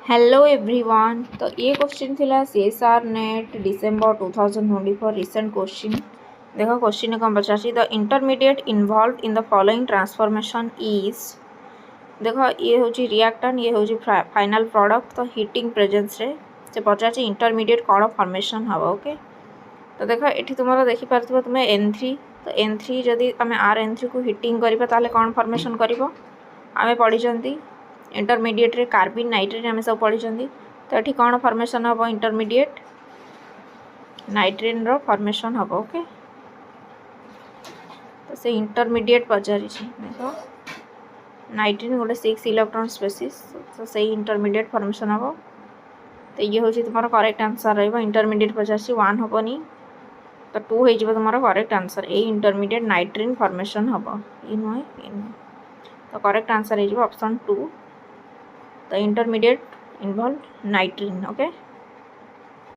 Hello everyone. तो ये question थिला CSIR NET December 2024 recent question. देखो क्वेश्चन कौन पचार the intermediate involved in the following transformation is. देखो ये हूँ रिएक्टेंट, ये हूँ फाइनल प्रोडक्ट। तो हीटिंग प्रेजेंस रे से पचार इंटरमीडिएट कौन फॉर्मेशन हम। ओके, तो देखो ये तुम देखिपार तुम्हें N3। तो N3 जदि आम Rn3 को हिटिंग करा कौन फॉर्मेशन कर आम पढ़ी इंटरमीडिएट रे कार्बिन नाइट्रेट आम सब पढ़ी। तो ये कौन फॉर्मेशन हम इंटरमीडिएट नाइट्रेन रो फॉर्मेशन हम। ओके, तो से इंटरमीडिएट पचारि देखो नाइट्रेन गोटे 6 इलेक्ट्रॉन स्पेसीज। तो से इंटरमीडिएट फॉर्मेशन हम। तो ये हूँ तुम करेक्ट आंसर रहा। इंटरमीडिएट पचार 1 हेनी, तो 2 हो तुम करेक्ट आंसर। ये इंटरमीडिएट नाइट्रेन फॉर्मेशन हम, ये नुहे ये नुहे। तो करेक्ट आंसर हो option 2, the intermediate involved nitrene. Okay.